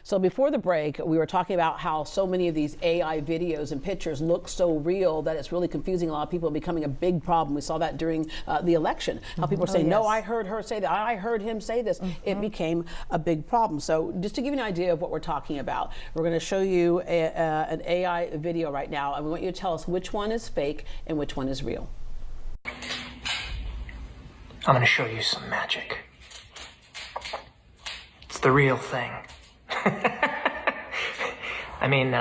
So before the break, we were talking about how so many of these AI videos and pictures look so real that it's really confusing a lot of people and becoming a big problem. We saw that during the election. How people are saying, no, I heard her say that, I heard him say this. It became a big problem. So just to give you an idea of what we're talking about, we're going to show you an AI video right now, and we want you to tell us which one is fake and which one is real. I'm going to show you some magic. It's the real thing. I mean,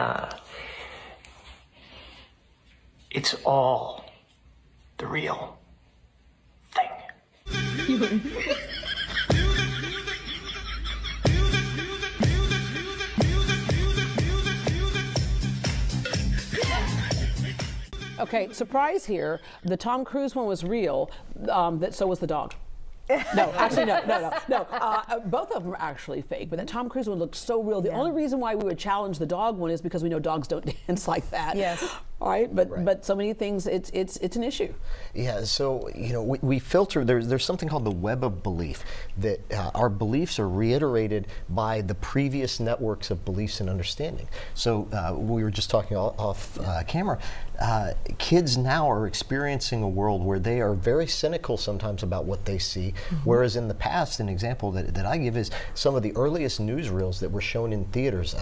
it's all the real thing. Okay, surprise here. The Tom Cruise one was real, so was the dog. No, actually, no. Both of them are actually fake, but that Tom Cruise one looked so real. The only reason why we would challenge the dog one is because we know dogs don't dance like that. Yes. All right, but so many things, it's an issue. Yeah, so we filter. There's something called the web of belief, that our beliefs are reiterated by the previous networks of beliefs and understanding. So we were just talking off camera. Kids now are experiencing a world where they are very cynical sometimes about what they see, whereas in the past, an example that I give is some of the earliest newsreels that were shown in theaters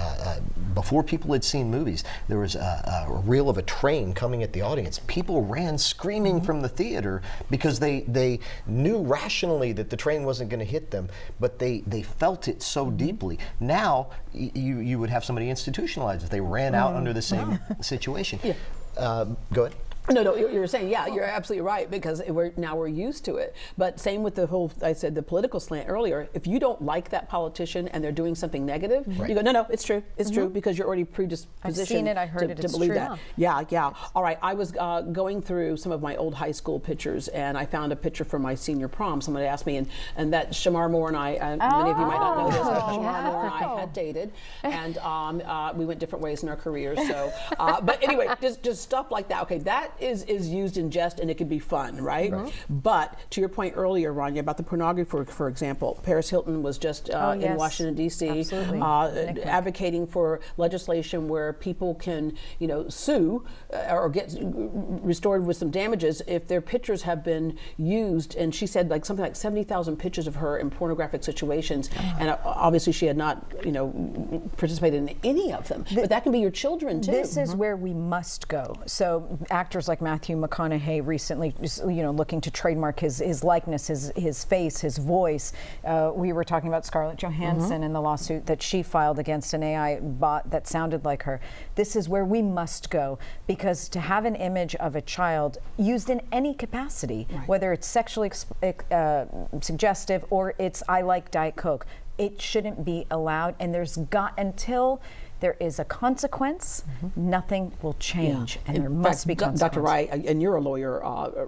before people had seen movies. There was a reel of a train coming at the audience. People ran screaming from the theater because they knew rationally that the train wasn't going to hit them, but they felt it so deeply. Now you would have somebody institutionalized if they ran out under the same situation. Yeah. Go ahead. No, you were saying, yeah, you're absolutely right, because we're used to it. But same with the whole, I said the political slant earlier. If you don't like that politician and they're doing something negative, you go, no, it's true, because you're already predispositioned. I've seen it, I heard it, to it's believe true. that. Yeah. All right, I was going through some of my old high school pictures, and I found a picture from my senior prom. Somebody asked me, and that Shamar Moore and I, many of you might not know this, but Shamar Moore and I had dated, and we went different ways in our careers. So, but anyway, just stuff like that. Okay, that is used in jest, and it can be fun, right? But to your point earlier, Rania, about the pornography, for example, Paris Hilton was just in Washington, D.C., advocating for legislation where people can, sue or get restored with some damages if their pictures have been used. And she said something like 70,000 pictures of her in pornographic situations, and obviously she had not, participated in any of them. But that can be your children too. This is where we must go. So actors like Matthew McConaughey recently, looking to trademark his likeness, his face, his voice. We were talking about Scarlett Johansson and the lawsuit that she filed against an AI bot that sounded like her. This is where we must go, because to have an image of a child used in any capacity, whether it's sexually suggestive or it's I like Diet Coke, it shouldn't be allowed, and until there is a consequence, nothing will change, and there must be consequence. Dr. Wright, and you're a lawyer,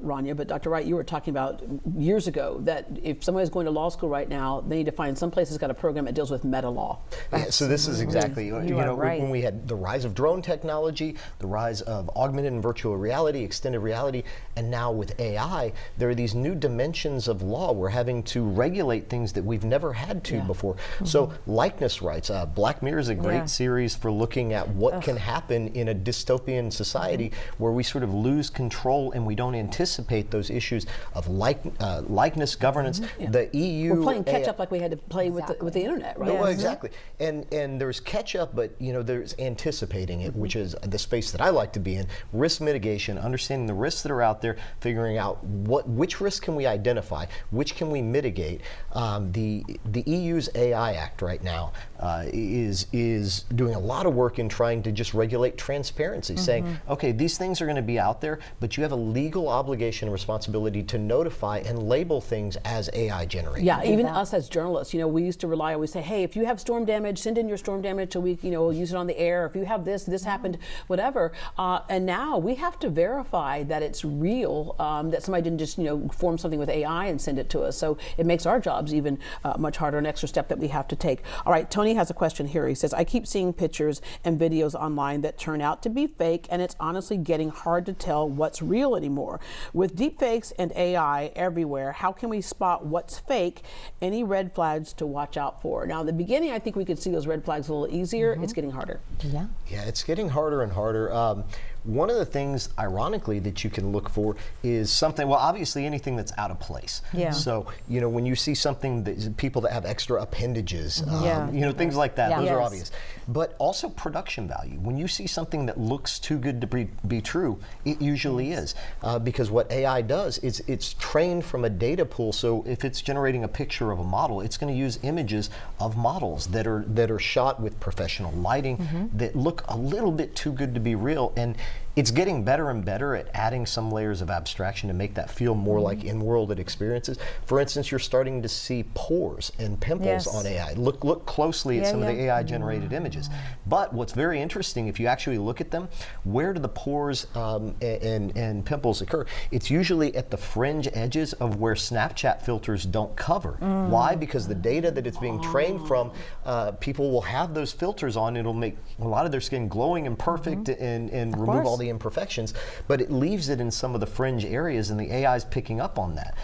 Rania, but Dr. Wright, you were talking about years ago that if somebody is going to law school right now, they need to find some place that's got a program that deals with meta law. Yeah, so this is exactly, right. when we had the rise of drone technology, the rise of augmented and virtual reality, extended reality, and now with AI, there are these new dimensions of law. We're having to regulate things that we've never had to before. So likeness rights, Black Mirror is a great series for looking at what can happen in a dystopian society where we sort of lose control and we don't anticipate those issues of likeness, governance. The EU. We're playing catch up like we had to play with the internet, right? Well, exactly. And there's catch up, but there's anticipating it, which is the space that I like to be in. Risk mitigation, understanding the risks that are out there, figuring out which risks can we identify, which can we mitigate. The EU's AI Act right now is doing a lot of work in trying to just regulate transparency, saying, okay, these things are going to be out there, but you have a legal obligation and responsibility to notify and label things as AI generated. Yeah, even us as journalists, we used to rely, always say, hey, if you have storm damage, send in your storm damage so we, we'll use it on the air. If you have this happened, whatever. And now we have to verify that it's real, that somebody didn't just, form something with AI and send it to us. So it makes our jobs even much harder, an extra step that we have to take. All right, Tony has a question here. He says, I keep seeing pictures and videos online that turn out to be fake, and it's honestly getting hard to tell what's real anymore. With deepfakes and AI everywhere, how can we spot what's fake? Any red flags to watch out for? Now, in the beginning, I think we could see those red flags a little easier. It's getting harder. Yeah. Yeah, it's getting harder and harder. One of the things, ironically, that you can look for is something, well, obviously anything that's out of place. Yeah. So, you know, when you see something, that people that have extra appendages, Yeah. you know, things like that, Yeah. those are Yes. obvious. But also production value. When you see something that looks too good to be true, it usually is. Because what AI does is it's trained from a data pool. So if it's generating a picture of a model, it's going to use images of models that are shot with professional lighting that look a little bit too good to be real. And it's getting better and better at adding some layers of abstraction to make that feel more like in-world experiences. For instance, you're starting to see pores and pimples on AI. Look closely at some of the AI-generated images. But what's very interesting, if you actually look at them, where do the pores and pimples occur? It's usually at the fringe edges of where Snapchat filters don't cover. Why? Because the data that it's being trained from, people will have those filters on. It'll make a lot of their skin glowing and perfect and remove all the imperfections, but it leaves it in some of the fringe areas, and the AI is picking up on that.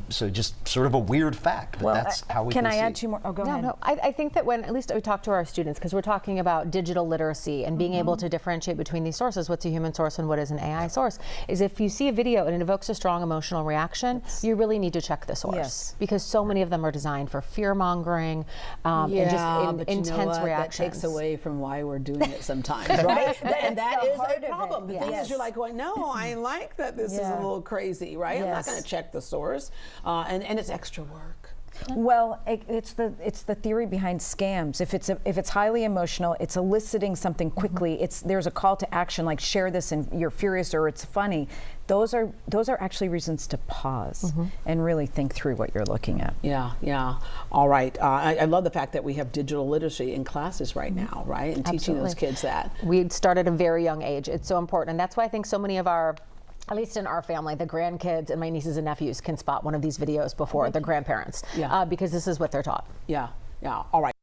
So just sort of a weird fact, but that's how we can I see add it. two more? Oh, go ahead. No, I think that when, at least we talk to our students, because we're talking about digital literacy and being able to differentiate between these sources, what's a human source and what is an AI source, is if you see a video and it evokes a strong emotional reaction, you really need to check the source. Yes. Because so many of them are designed for fear-mongering and but just intense you know what? reactions. That takes away from why we're doing it sometimes, right? And that the is heart a of it. problem. The thing is, you're like going, no, I like that this is a little crazy, right? I'm not going to check the source, and it's extra work. Well, it's the theory behind scams. If it's highly emotional, it's eliciting something quickly. There's a call to action, like share this and you're furious or it's funny. Those are actually reasons to pause and really think through what you're looking at. Yeah. All right. I love the fact that we have digital literacy in classes right now, right? And teaching those kids that. We start at a very young age. It's so important. And that's why I think so many of our, at least in our family, the grandkids and my nieces and nephews can spot one of these videos before their grandparents, because this is what they're taught. Yeah. All right.